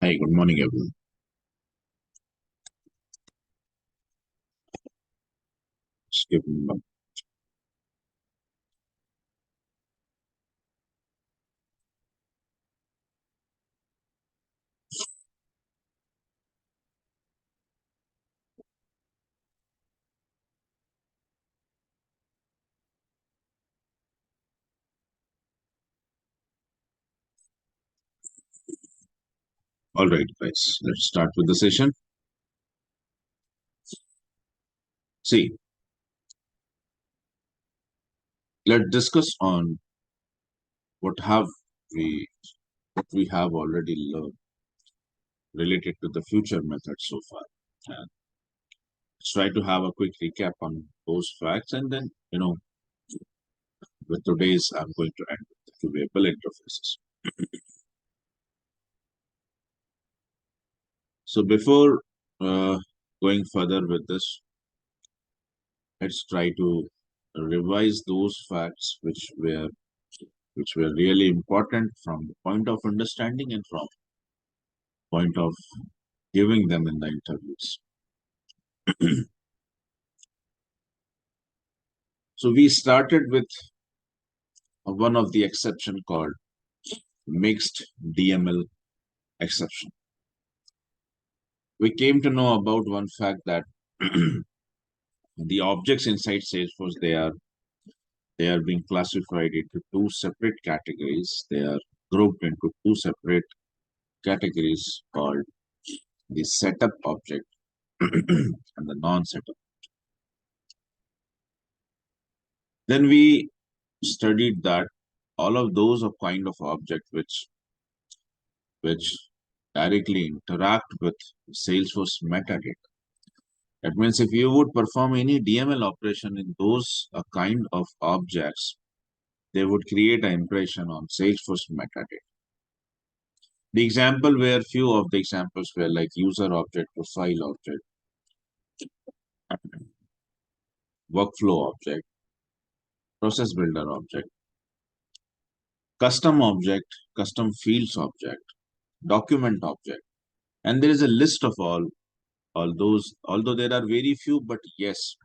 Hi, good morning, everyone. Just give me a- All right, guys, let's start with the session. See, let's discuss on what have we what we have already learned related to the future method so far. And let's try to have a quick recap on those facts, and then with today's, I'm going to end with the queueable interfaces. So before going further with this, let's try to revise those facts which were really important from the point of understanding and from point of giving them in the interviews. So we started with one of the exception called mixed DML exception. We came to know about one fact that the objects inside Salesforce, they are being classified into two separate categories. They are grouped into two separate categories called the setup object and the non-setup. Then we studied that all of those are kind of objects which directly interact with Salesforce metadata. That means if you would perform any DML operation in those kind of objects, they would create an impression on Salesforce metadata. The example where few of the examples were like user object, profile object, workflow object, process builder object, custom object, custom fields object, document object. And there is a list of all those, although there are very few, but yes,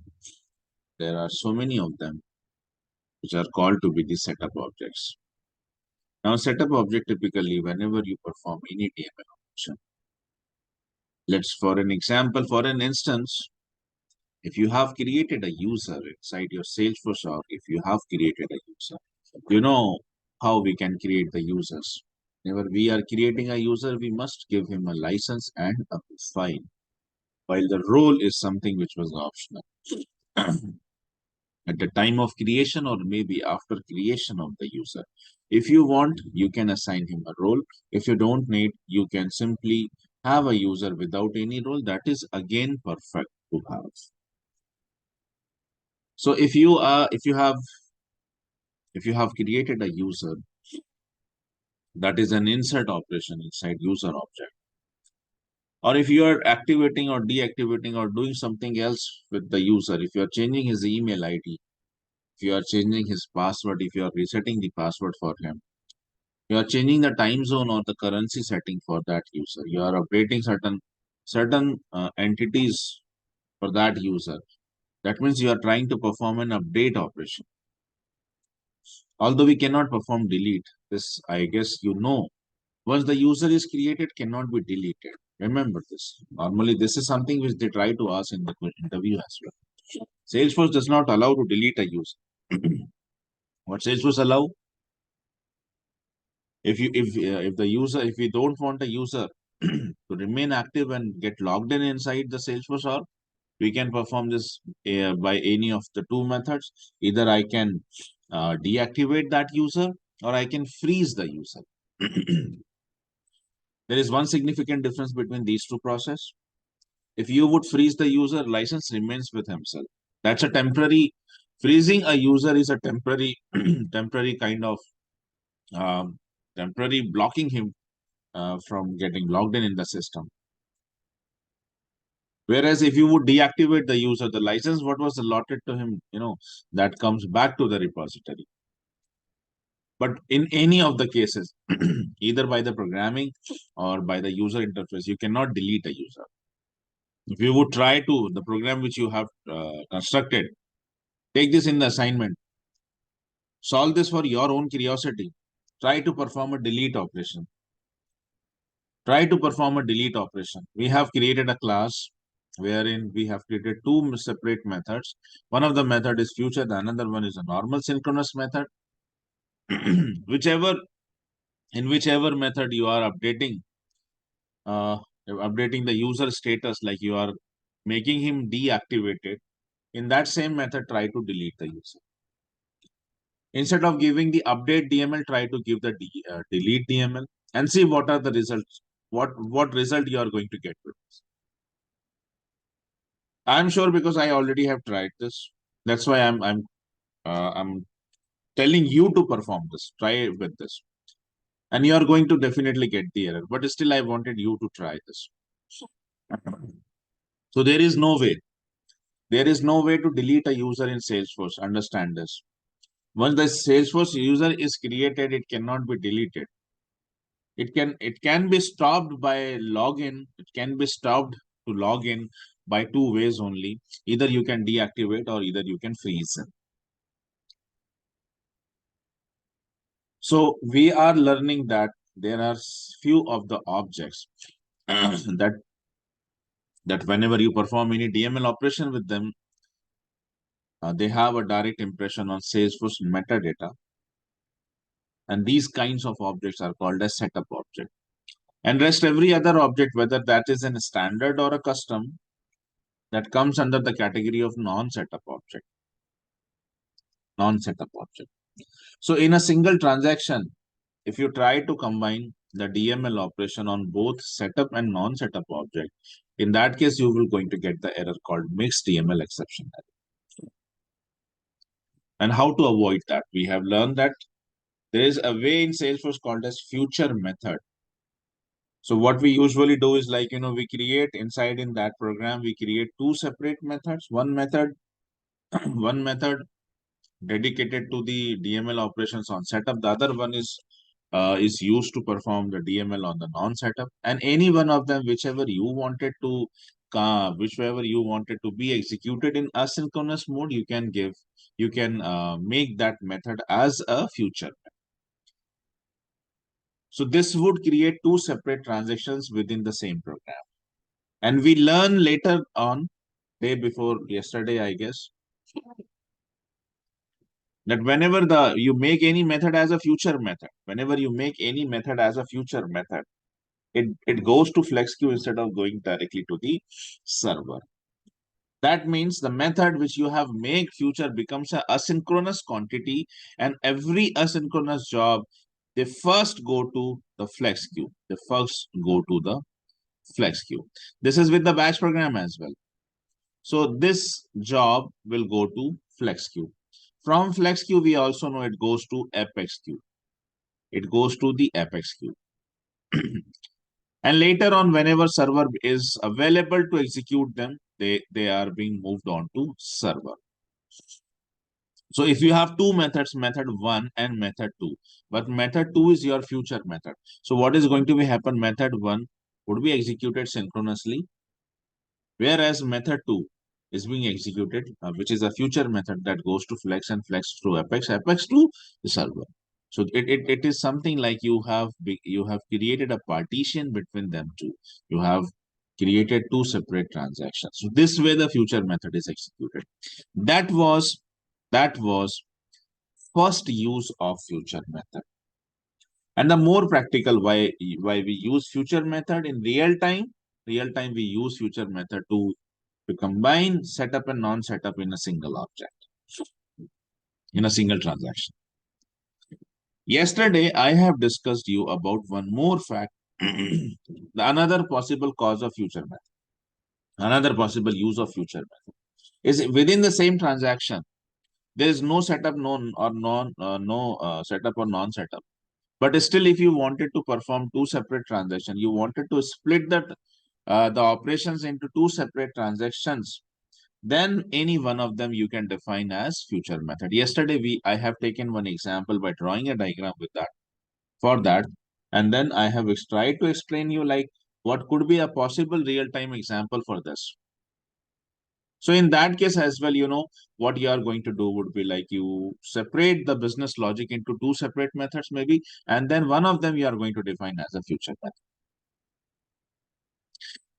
there are so many of them which are called to be the setup objects. Now, setup object typically, whenever you perform any DML operation, let's for an example, for an instance, if you have created a user inside your Salesforce org, if you have created a user, you know how we can create the users. Whenever we are creating a user, we must give him a license and a file, while the role is something which was optional. At the time of creation or maybe after creation of the user. If you want, you can assign him a role. If you don't need, you can simply have a user without any role. That is again perfect to have. So if you have created a user, that is an insert operation inside user object. Or if you are activating or deactivating or doing something else with the user, if you are changing his email ID, if you are changing his password, if you are resetting the password for him, you are changing the time zone or the currency setting for that user. You are updating certain entities for that user. That means you are trying to perform an update operation. Although we cannot perform delete, this I guess you know. Once the user is created, cannot be deleted. Remember this. Normally, this is something which they try to ask in the interview as well. Salesforce does not allow to delete a user. What Salesforce allow? If the user, if we don't want a user to remain active and get logged in inside the Salesforce org, we can perform this by any of the two methods. Either I can deactivate that user or I can freeze the user. There is one significant difference between these two processes. If you would freeze the user, license remains with himself. That's a temporary freezing a user is a temporary temporary kind of um, temporary blocking him from getting logged in the system. Whereas if you would deactivate the user, the license, what was allotted to him, that comes back to the repository. But in any of the cases, either by the programming or by the user interface, you cannot delete a user. If you would try to, the program which you have constructed, take this in the assignment, solve this for your own curiosity, try to perform a delete operation. Try to perform a delete operation. We have created a class wherein we have created two separate methods. One of the method is future, the another one is a normal synchronous method. whichever In whichever method you are updating the user status, like you are making him deactivated, in that same method try to delete the user. Instead of giving the update DML, try to give the delete DML and see what are the results. What result you are going to get with this. I'm sure because I already have tried this. That's why I'm telling you to perform this. Try with this, and you are going to definitely get the error. But still, I wanted you to try this. So there is no way. There is no way to delete a user in Salesforce. Understand this. Once the Salesforce user is created, it cannot be deleted. It can be stopped by login. It can be stopped to log in by two ways only. Either you can deactivate or either you can freeze it. So we are learning that there are few of the objects that whenever you perform any DML operation with them, they have a direct impression on Salesforce metadata. And these kinds of objects are called as setup object. And rest every other object, whether that is in a standard or a custom, that comes under the category of non-setup object. Non-setup object. So in a single transaction, if you try to combine the DML operation on both setup and non-setup object, in that case, you will going to get the error called mixed DML exception error. And how to avoid that? We have learned that there is a way in Salesforce called as future method. So what we usually do is like, we create inside in that program, we create two separate methods. One method, one method dedicated to the DML operations on setup. The other one is used to perform the DML on the non-setup. And any one of them, whichever you wanted to be executed in asynchronous mode, you can make that method as a future. So this would create two separate transactions within the same program. And we learn later on, day before yesterday, I guess, that whenever you make any method as a future method, it goes to flex queue instead of going directly to the server. That means the method which you have made future becomes an asynchronous quantity, and every asynchronous job, they first go to the flex queue. This is with the batch program as well. So this job will go to flex queue. From flex queue, we also know it goes to apex queue. It goes to the apex queue. And later on, whenever server is available to execute them, they are being moved on to server. So if you have two methods, method 1 and method 2, but method 2 is your future method. So what is going to be happen? Method 1 would be executed synchronously, whereas method 2 is being executed, which is a future method that goes to flex and flex through apex to the server. So it is something like you have created a partition between them two. You have created two separate transactions. So this way the future method is executed. That was first use of future method. And the more practical why we use future method in real time we use future method to combine setup and non-setup in a single object, in a single transaction. Yesterday, I have discussed you about one more fact, another possible cause of future method, another possible use of future method is within the same transaction. There is no setup, no setup or non-setup. But still, if you wanted to perform two separate transactions, you wanted to split the operations into two separate transactions, then any one of them you can define as future method. Yesterday I have taken one example by drawing a diagram with that for that, and then I have tried to explain you like what could be a possible real-time example for this. So in that case as well, what you are going to do would be like you separate the business logic into two separate methods maybe, and then one of them you are going to define as a future method.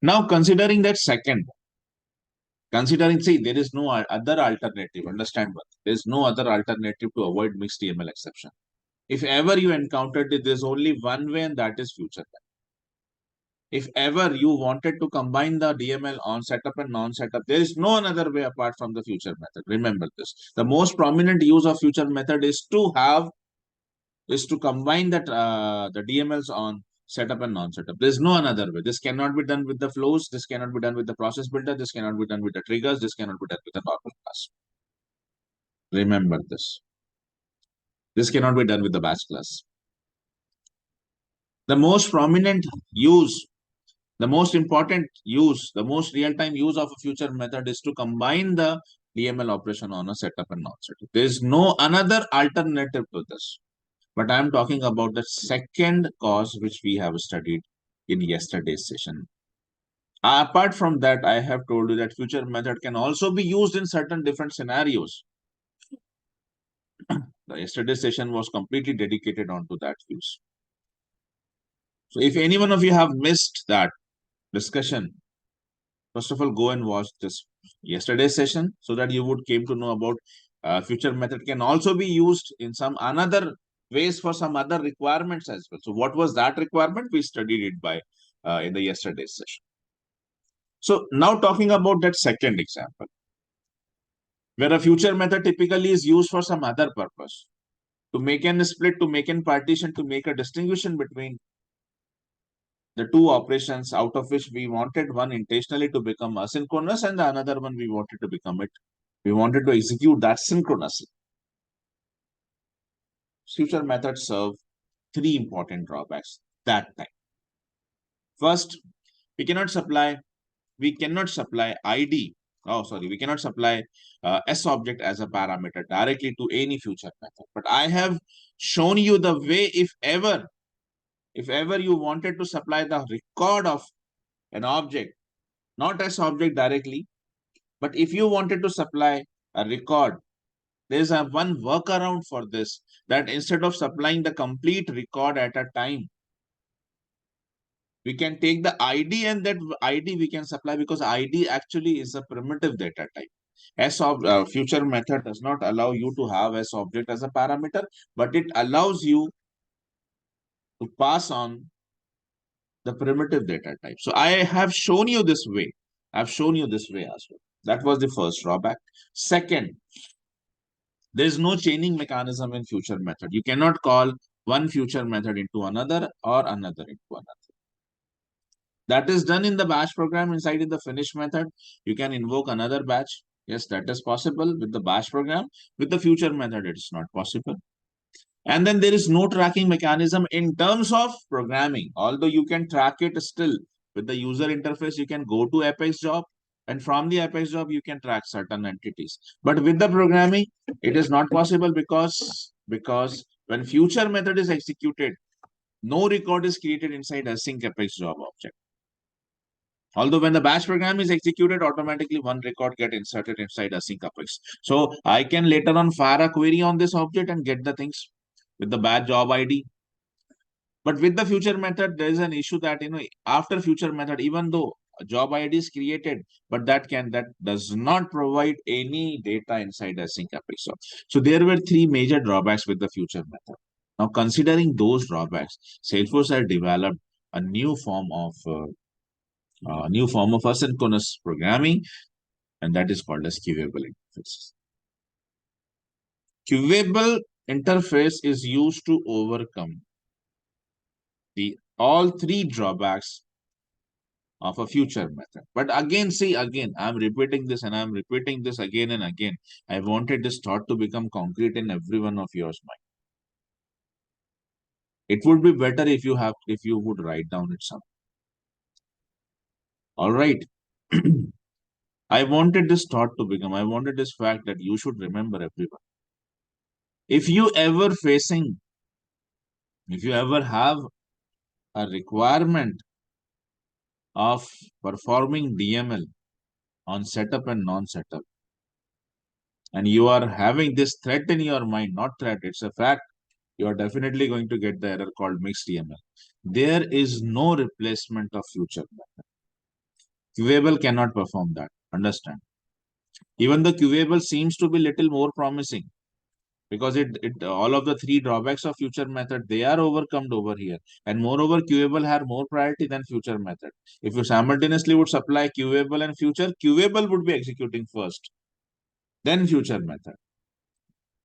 Now considering that second, see, there is no other alternative. Understand what? There is no other alternative to avoid mixed DML exception. If ever you encountered it, there's only one way, and that is future method. If ever you wanted to combine the DML on setup and non-setup, there is no another way apart from the future method. Remember this. The most prominent use of future method is to combine that the DMLs on setup and non-setup. There's no another way. This cannot be done with the flows. This cannot be done with the process builder. This cannot be done with the triggers. This cannot be done with the normal class. Remember this. This cannot be done with the batch class. The most prominent use, the most important use, the most real-time use of a future method is to combine the DML operation on a setup and non-setup. There is no another alternative to this. But I am talking about the second cause which we have studied in yesterday's session. Apart from that, I have told you that future method can also be used in certain different scenarios. The yesterday's session was completely dedicated onto that use. So if any one of you have missed that discussion, first of all, go and watch this yesterday's session so that you would came to know about future method can also be used in some another ways for some other requirements as well. So what was that requirement? We studied it by in the yesterday's session. So now talking about that second example, where a future method typically is used for some other purpose, to make an split, to make an partition, to make a distinction between the two operations, out of which we wanted one intentionally to become asynchronous and the another one we wanted to become it. We wanted to execute that synchronously. Future methods serve three important drawbacks that time. First, we cannot supply ID. Oh, sorry, we cannot supply S object as a parameter directly to any future method. But I have shown you the way if ever you wanted to supply the record of an object, not S object directly, but if you wanted to supply a record, there's a one workaround for this, that instead of supplying the complete record at a time, we can take the ID and that ID we can supply, because ID actually is a primitive data type. S of future method does not allow you to have S object as a parameter, but it allows you to pass on the primitive data type. So I have shown you this way. I've shown you this way as well. That was the first drawback. Second, there is no chaining mechanism in future method. You cannot call one future method into another or another into another. That is done in the batch program. Inside in the finish method, you can invoke another batch. Yes, that is possible with the batch program. With the future method, it is not possible. And then there is no tracking mechanism in terms of programming. Although you can track it still with the user interface, you can go to Apex job, and from the Apex job, you can track certain entities. But with the programming, it is not possible because when future method is executed, no record is created inside async Apex job object. Although when the batch program is executed, automatically one record get inserted inside async Apex. So I can later on fire a query on this object and get the things with the batch job ID. But with the future method, there is an issue that, after future method, even though a job ID is created, but that does not provide any data inside async Apex. So there were three major drawbacks with the future method. Now, considering those drawbacks, Salesforce has developed a new form of asynchronous programming, and that is called as queueable interfaces. Queueable interface is used to overcome all three drawbacks of a future method. But again, I'm repeating this and I'm repeating this again and again. I wanted this thought to become concrete in every one of yours mind. It would be better if you would write down it some. All right. I wanted this thought to become, I wanted this fact that you should remember everyone. If you ever facing, if you ever have a requirement of performing DML on setup and non-setup, and you are having this threat in your mind, not threat, it's a fact, you are definitely going to get the error called mixed DML. There is no replacement of future method. Queueable cannot perform that. Understand? Even the Queueable seems to be little more promising because it all of the three drawbacks of future method they are overcome over here, and moreover Queueable have more priority than future method. If you simultaneously would supply Queueable and future, Queueable would be executing first, then future method.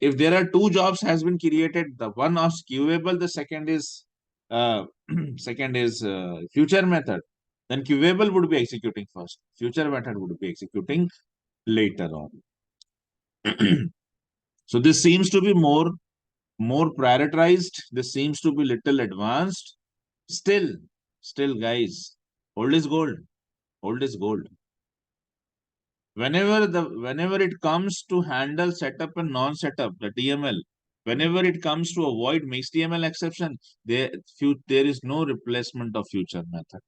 If there are two jobs has been created, the one of Queueable, the second is uh, second is future method, then Queueable would be executing first, future method would be executing later on. So this seems to be more prioritized. This seems to be little advanced. Still, guys, old is gold. Old is gold. Whenever it comes to handle setup and non-setup, the DML, whenever it comes to avoid mixed DML exception, there is no replacement of future method.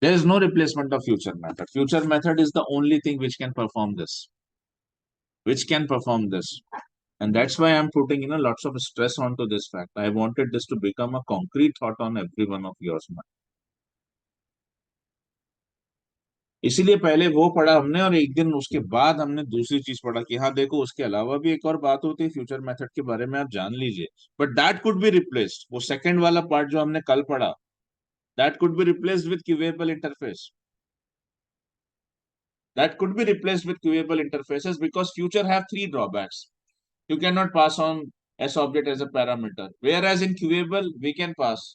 There is no replacement of future method. Future method is the only thing which can perform this. Which can perform this. And that's why I'm putting lots of stress onto this fact. I wanted this to become a concrete thought on every one of yours mind. इसीलिए पहले वो पढ़ा हमने और एक दिन उसके बाद हमने दूसरी चीज पढ़ा कि हाँ देखो उसके अलावा भी एक और बात होती है फ्यूचर मेथड के बारे में आप जान लीजिए but that could be replaced वो सेकंड वाला पार्ट जो हमने कल पढ़ा that could be replaced with queryable interface that could be replaced with queueable interfaces because future have three drawbacks. You cannot pass on S object as a parameter, whereas in queueable we can pass.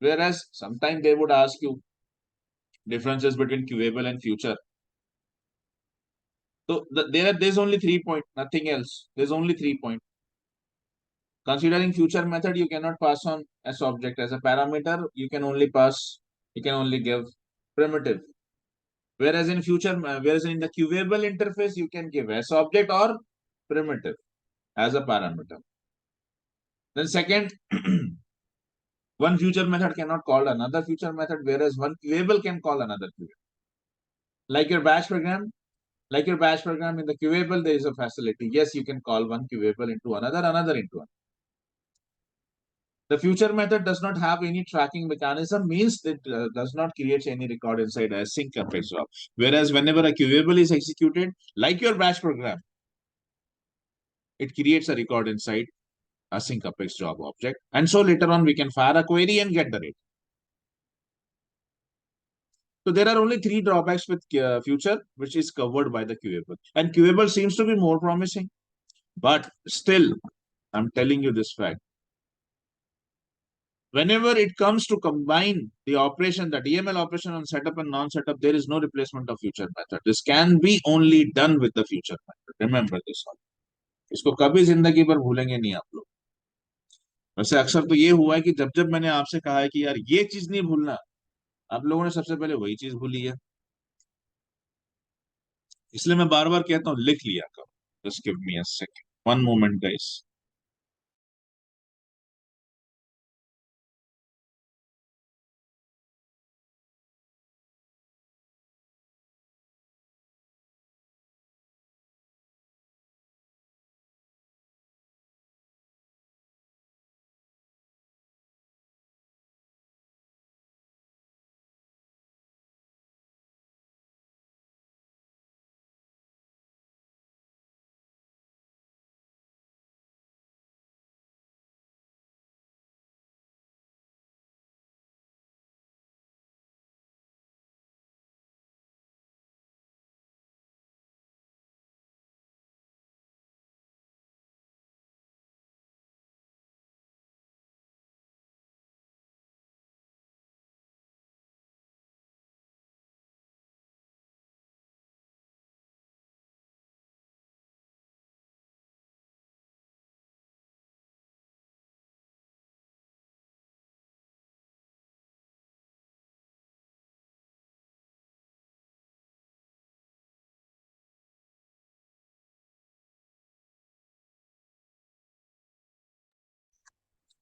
Whereas sometimes they would ask you differences between queueable and future. So there's only 3 points, nothing else. There's only 3 points. Considering future method, you cannot pass on S object as a parameter. You can only give primitive. Whereas in the queueable interface, you can give S object or primitive as a parameter. Then second, one future method cannot call another future method, whereas one queueable can call another queueable. Like your bash program, in the queueable, there is a facility. Yes, you can call one queueable into another into another. The future method does not have any tracking mechanism, means it does not create any record inside async apex job. Whereas whenever a queueable is executed, like your bash program, it creates a record inside async apex job object. And so later on, we can fire a query and get the rate. So there are only three drawbacks with future, which is covered by the queueable. And queueable seems to be more promising. But still, I'm telling you this fact. Whenever it comes to combine the operation, the DML operation on setup and non-setup, there is no replacement of future method. This can be only done with the future method. Remember this one. इसको कभी जिंदगी भर भूलेंगे नहीं आप लोग. वैसे अक्सर तो ये हुआ है कि जब जब मैंने आपसे कहा है कि यार ये चीज नहीं भूलना, आप लोगों ने सबसे पहले वही चीज भूली है. इसलिए मैं बार बार कहता हूँ लिख लिया करो. Just give me a second, one moment guys.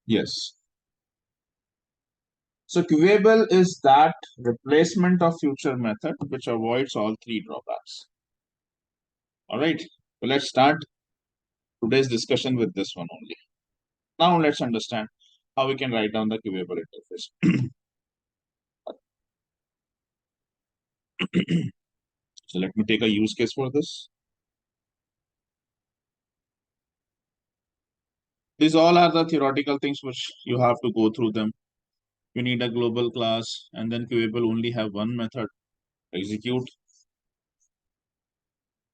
Yes. So queueable is that replacement of future method which avoids all three drawbacks. All right. So let's start today's discussion with this one only. Now let's understand how we can write down the queueable interface. So let me take a use case for this. These all are the theoretical things which you have to go through them. You need a global class, and then queueable only have one method, execute.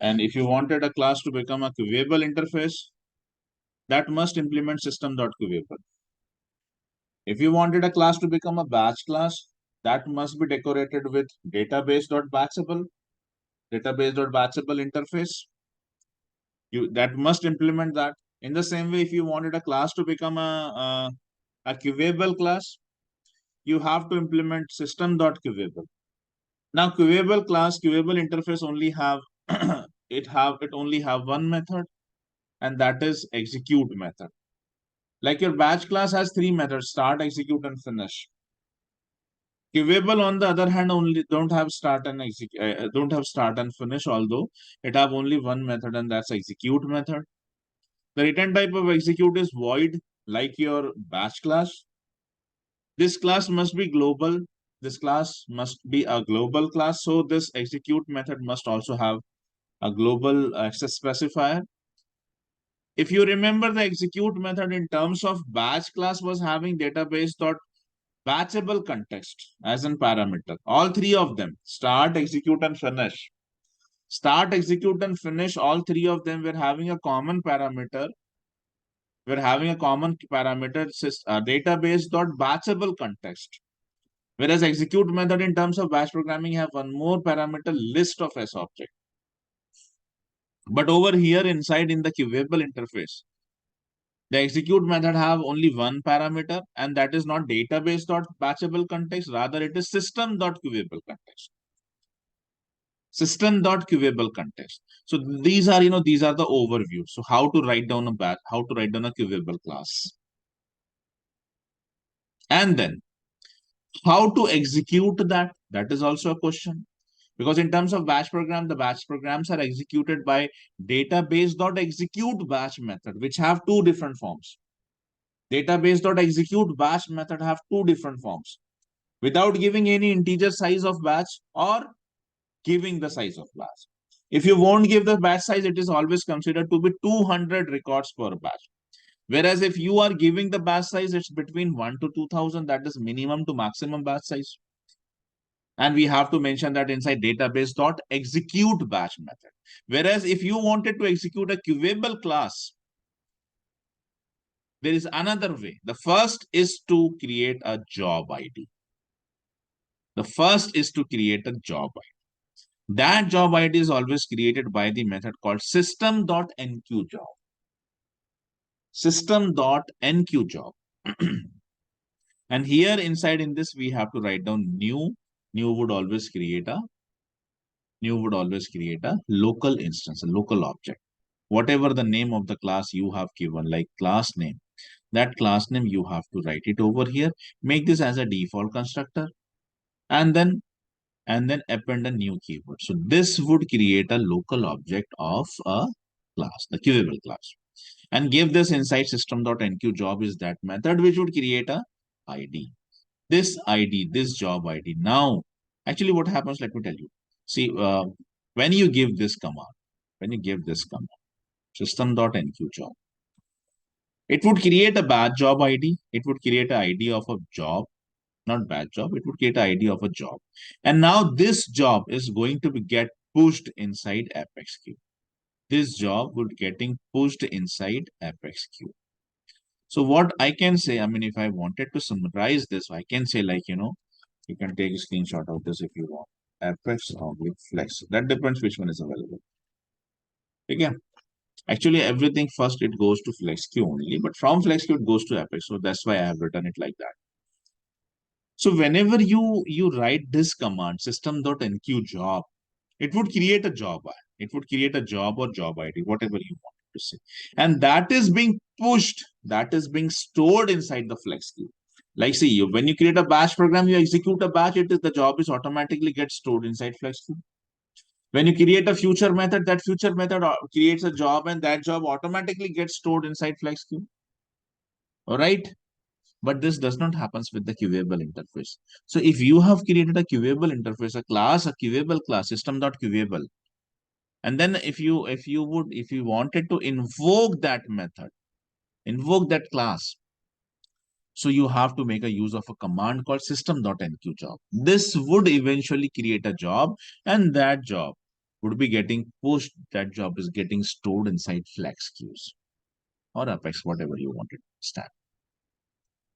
And if you wanted a class to become a queueable interface, that must implement system.queueable. If you wanted a class to become a batch class, that must be decorated with database.batchable, database.batchable interface. You that must implement that. In the same way, if you wanted a class to become a queueable class, you have to implement system.queueable. Now, queueable class, queueable interface only have it only have one method, and that is execute method. Like your batch class has three methods: start, execute, and finish. Queueable, on the other hand, only don't have start and don't have start and finish, although it have only one method, and that's execute method. The return type of execute is void, like your batch class. This class must be global. This class must be a global class. So this execute method must also have a global access specifier. If you remember, the execute method in terms of batch class was having database dot batchable context as a parameter. All three of them, start, execute, and finish. Start, execute, and finish, all three of them were having a common parameter. We're having a common parameter database dot batchable context. Whereas execute method in terms of batch programming have one more parameter, list of S object. But over here inside in the queueable interface, the execute method have only one parameter, and that is not database.batchable context, rather it is system.queueable context. System.queueable context. So these are, these are the overview. So how to write down how to write down a queueable class. And then how to execute that? That is also a question. Because in terms of batch program, the batch programs are executed by database.execute batch method, which have two different forms. Database.execute batch method have two different forms, without giving any integer size of batch or giving the size of batch. If you won't give the batch size, it is always considered to be 200 records per batch. Whereas if you are giving the batch size, it's between 1 to 2000. That is minimum to maximum batch size. And we have to mention that inside database.execute batch method. Whereas if you wanted to execute a queueable class, there is another way. The first is to create a job ID. The first is to create a job ID. That job ID is always created by the method called system.enqueueJob. System.enqueueJob. And here inside in this, we have to write down new. New would always create a local instance, a local object. Whatever the name of the class you have given, like class name, that class name you have to write it over here. Make this as a default constructor, and then append a new keyword. So this would create a local object of a class, the queueable class, and give this inside system.enqueueJob is that method which would create a ID. This ID, this job ID. Now, actually, what happens? Let me tell you. See, when you give this command, system.enqueueJob, it would create a batch job ID. It would create an ID of a job, not batch job. It would create an ID of a job. And now this job is going to be get pushed inside ApexQ. This job would getting pushed inside ApexQ. So what I can say, I mean, if I wanted to summarize this, I can say like, you can take a screenshot of this if you want. Apex or with Flex. That depends which one is available. Okay. Actually, everything first it goes to FlexQ only, but from FlexQ it goes to Apex. So that's why I have written it like that. So whenever you write this command, system.enqueueJob, it would create a job. It would create a job or job ID, whatever you want to say. And that is being pushed. that is being stored inside the flex queue. Like, see, when you create a batch program, you execute a batch, the job is automatically gets stored inside flex queue. When you create a future method, that future method creates a job, and that job automatically gets stored inside flex queue. All right. But this does not happen with the queueable interface. So if you have created a queueable interface, a queueable class, system.queueable, and then if you wanted to invoke that method, invoke that class, so you have to make a use of a command called system.enqueueJob. This would eventually create a job, and that job would be getting pushed. That job is getting stored inside flex queues or Apex, whatever you want to understand.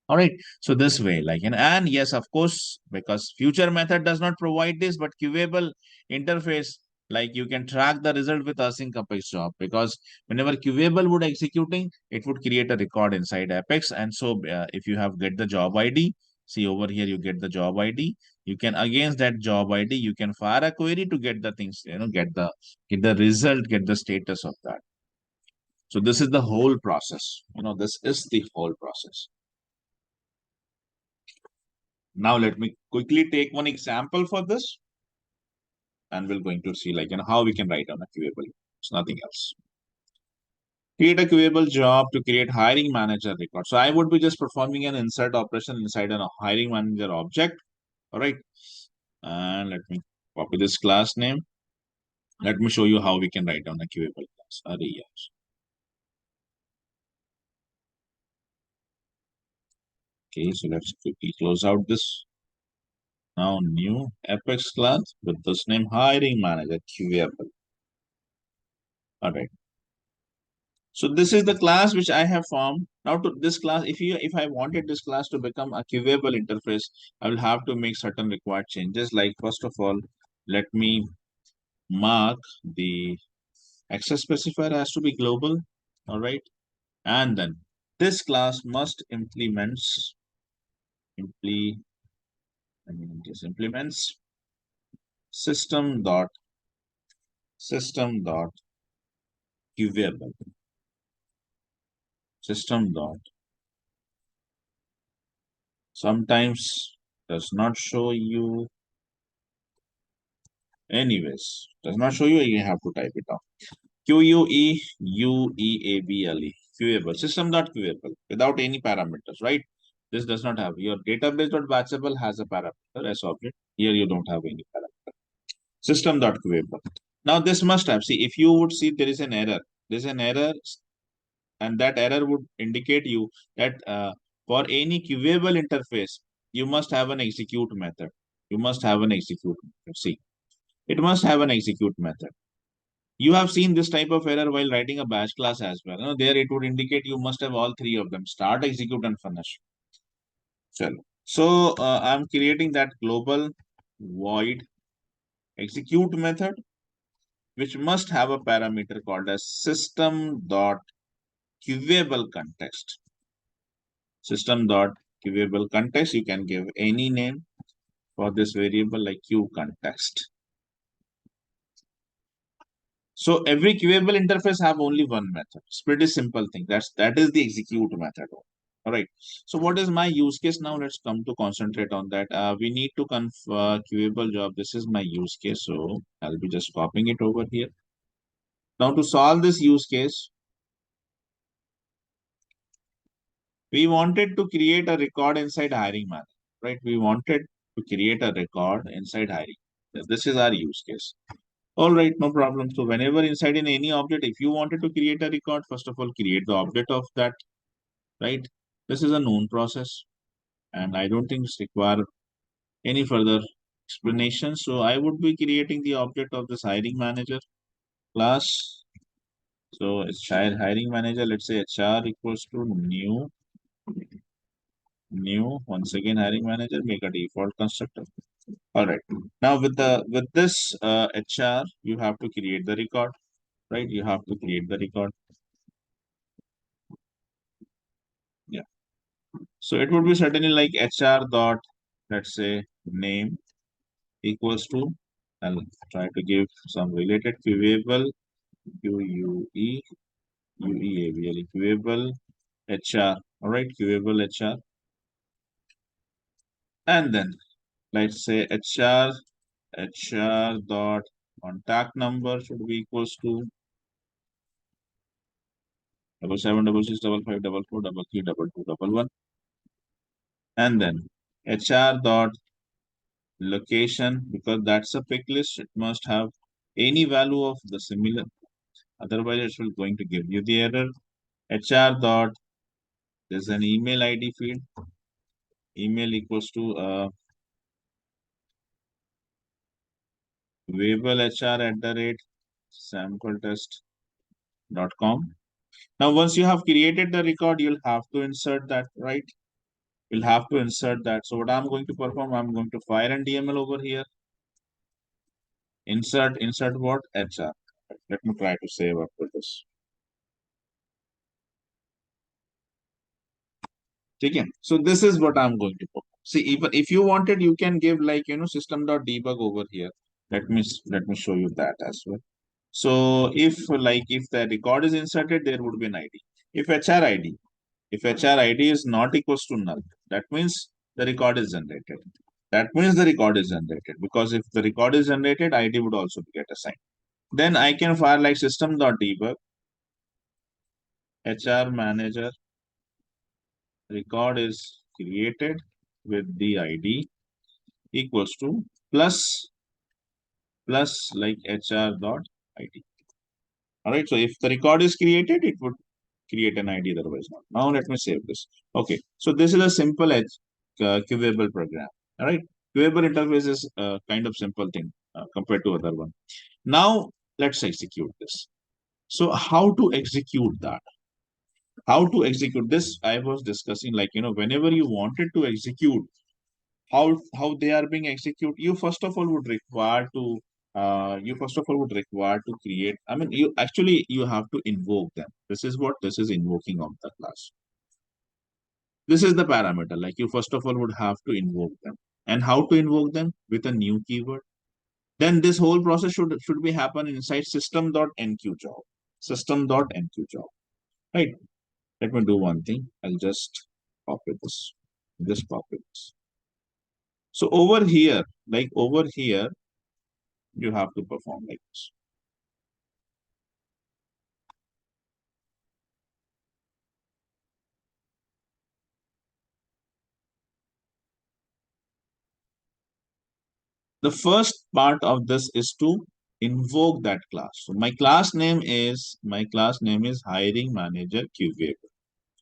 All right. So this way, like, and yes, of course, because future method does not provide this, but queueable interface, like you can track the result with async Apex job, because whenever queueable would executing, it would create a record inside Apex. And so if you have get the job ID, see over here, you get the job ID. You can against that job ID, you can fire a query to get the things, get the result, get the status of that. So this is the whole process. This is the whole process. Now let me quickly take one example for this, and we're going to see how we can write on a queueable. It's nothing else. Create a queueable job to create hiring manager record. So I would be just performing an insert operation inside a hiring manager object. All right. And let me copy this class name. Let me show you how we can write down a queueable class. Okay, so let's quickly close out this. Now new Apex class with this name hiring manager queueable. All right. So this is the class which I have formed. Now to this class, if I wanted this class to become a queueable interface, I will have to make certain required changes. Like first of all, let me mark the access specifier has to be global. All right. And then this class must implements system dot queueable. System dot sometimes does not show you. Anyways, does not show you. You have to type it out. Queueable. Queueable. System.queueable without any parameters, right? This does not have your database.batchable has a parameter as object. Here you don't have any parameter. System.queueable. Now this must have. See, if you would see there is an error. There's an error, and that error would indicate you that for any queueable interface, you must have an execute method. You must have an execute method. See, it must have an execute method. You have seen this type of error while writing a batch class as well. There it would indicate you must have all three of them: start, execute, and finish. So I'm creating that global void execute method, which must have a parameter called as system.queueable context. System.queueable context. You can give any name for this variable like queue context. So every queueable interface have only one method. It's pretty simple thing. That is the execute method. All right. So what is my use case now? Let's come to concentrate on that. We need to queueable job. This is my use case. So I'll be just copying it over here. Now to solve this use case, we wanted to create a record inside hiring manager, right? We wanted to create a record inside hiring. This is our use case. All right, no problem. So whenever inside in any object, if you wanted to create a record, first of all, create the object of that, right? This is a known process, and I don't think it's require any further explanation. So I would be creating the object of this hiring manager class. So it's hiring manager. Let's say HR equals to new. Once again, hiring manager, make a default constructor. All right. Now with this HR, you have to create the record, right? You have to create the record. Yeah. So it would be certainly like HR dot, let's say, name equals to, I'll try to give some related queueable, QUE, UEABL, queueable HR. All right, queueable HR. And then let's say HR dot contact number should be equals to 77665554332211. And then HR dot location, because that's a pick list, it must have any value of the similar, otherwise it will going to give you the error. HR dot, there's an email ID field, email equals to queueablehr@sampletest.com. Now once you have created the record, you'll have to insert that, right? You'll have to insert that. So what I'm going to perform, I'm going to fire an DML over here. Insert what? HR. Let me try to save up with this. Okay. So this is what I'm going to perform. See, even if you wanted, you can give like, system.debug over here. Let me show you that as well. So if the record is inserted, there would be an ID. If HR ID is not equals to null, that means the record is generated. That means the record is generated, because if the record is generated, ID would also get assigned. Then I can fire like system.debug HR manager record is created with the ID equals to plus like HR.ID. All right. So if the record is created, it would create an ID, otherwise not. Now let me save this. Okay. So this is a simple queueable program. All right. Queueable interface is a kind of simple thing compared to other one. Now let's execute this. So how to execute that? How to execute this? I was discussing like, whenever you wanted to execute how they are being executed, you first of all would require to create, I mean, you have to invoke them. This is invoking of the class. This is the parameter, like you first of all would have to invoke them. And how to invoke them? With a new keyword. Then this whole process should be happen inside system.enqueue job. Right. Let me do one thing. I'll just copy this. Just copy this. So over here, you have to perform like this. The first part of this is to invoke that class. So my class name is hiring manager Queueable.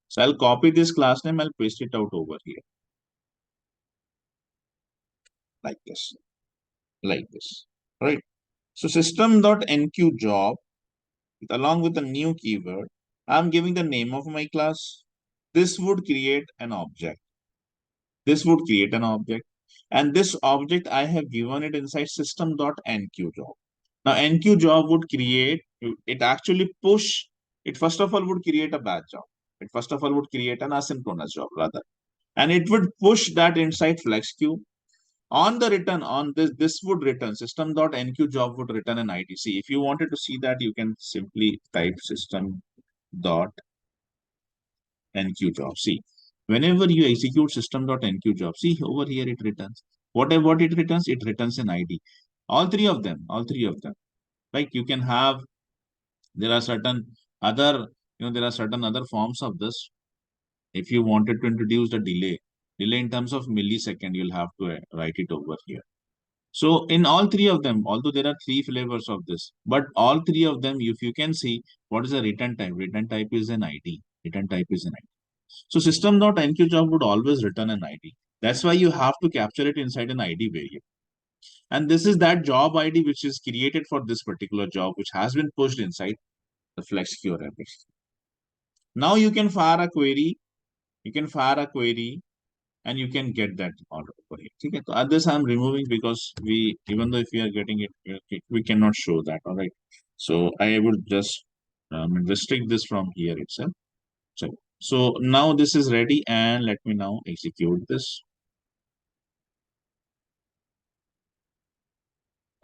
So I'll copy this class name, I'll paste it out over here. Like this. Like this. Right. So system.enqueue job along with a new keyword, I'm giving the name of my class. This would create an object. This would create an object. And this object, I have given it inside system.enqueue job. Now, enqueue job would create, it actually push, it first of all would create a batch job. It first of all would create an asynchronous job rather. And it would push that inside flex queue. On the return, on this would return, system.enqueue job would return an ID. See, if you wanted to see that, you can simply type system.enqueue job. See, whenever you execute system.enqueue job, see over here it returns. What it returns? It returns an ID. All three of them. Like you can have, there are certain other, there are certain other forms of this. If you wanted to introduce the delay in terms of millisecond, you'll have to write it over here. So in all three of them, although there are three flavors of this, but all three of them, if you can see, what is the return type? Return type is an ID. Return type is an ID. So system.enqueue job would always return an ID. That's why you have to capture it inside an ID variable. And this is that job ID which is created for this particular job, which has been pushed inside the flex queue array. Now you can fire a query. And you can get that order over here. Okay, so this I'm removing because even though if we are getting it, we cannot show that. All right. So I will just restrict this from here itself. So now this is ready, and let me now execute this.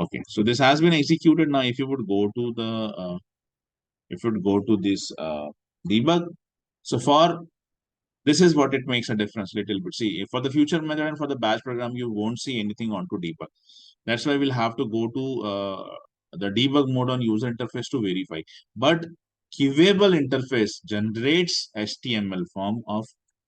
Okay, so this has been executed. Now, if you would go to this debug, So for this is what it makes a difference little bit. See, for the future method and for the batch program, you won't see anything onto debug. That's why we'll have to go to the debug mode on user interface to verify. But Queueable interface generates HTML form of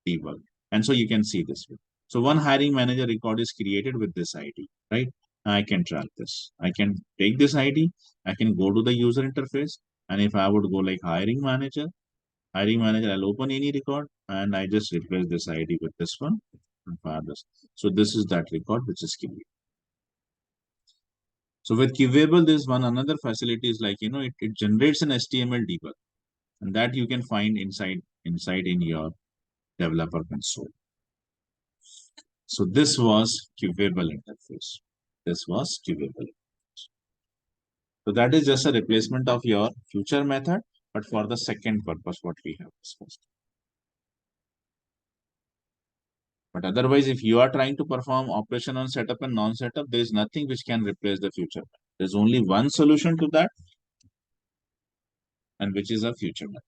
debug. And so you can see this way. So one hiring manager record is created with this ID, right? I can track this. I can take this ID. I can go to the user interface. And if I would go like hiring manager, I'll open any record and I just replace this ID with this one and fire this. So this is that record which is Queueable. So with Queueable, there's one another facility is like, it generates an HTML debug and that you can find inside in your developer console. So this was Queueable interface. This was Queueable. So that is just a replacement of your future method, but for the second purpose, what we have discussed. But otherwise, if you are trying to perform operation on setup and non-setup, there is nothing which can replace the future method. There's only one solution to that, and which is a future method.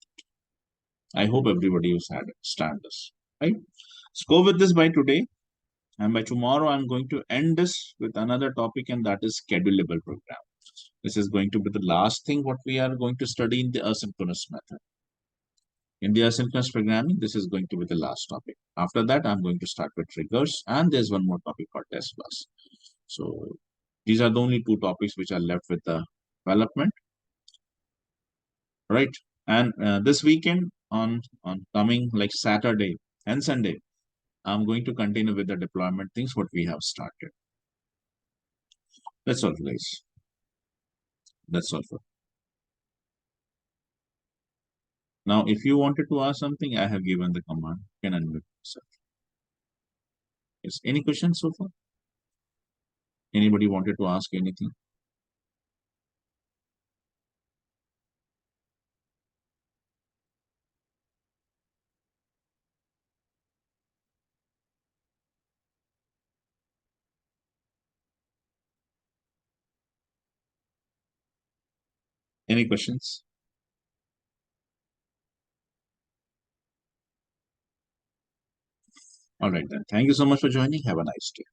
I hope everybody has had understand this, right? Let's go with this by today. And by tomorrow, I'm going to end this with another topic, and that is schedulable program. This is going to be the last thing what we are going to study in the asynchronous method. In the asynchronous programming, this is going to be the last topic. After that, I'm going to start with triggers, and there's one more topic called test bus. So these are the only two topics which are left with the development, right? And this weekend on coming like Saturday and Sunday, I'm going to continue with the deployment things what we have started. That's all, guys. That's all for now. If you wanted to ask something, I have given the command. You can unmute yourself. Yes. Any questions so far? Anybody wanted to ask anything? Any questions? All right then. Thank you so much for joining. Have a nice day.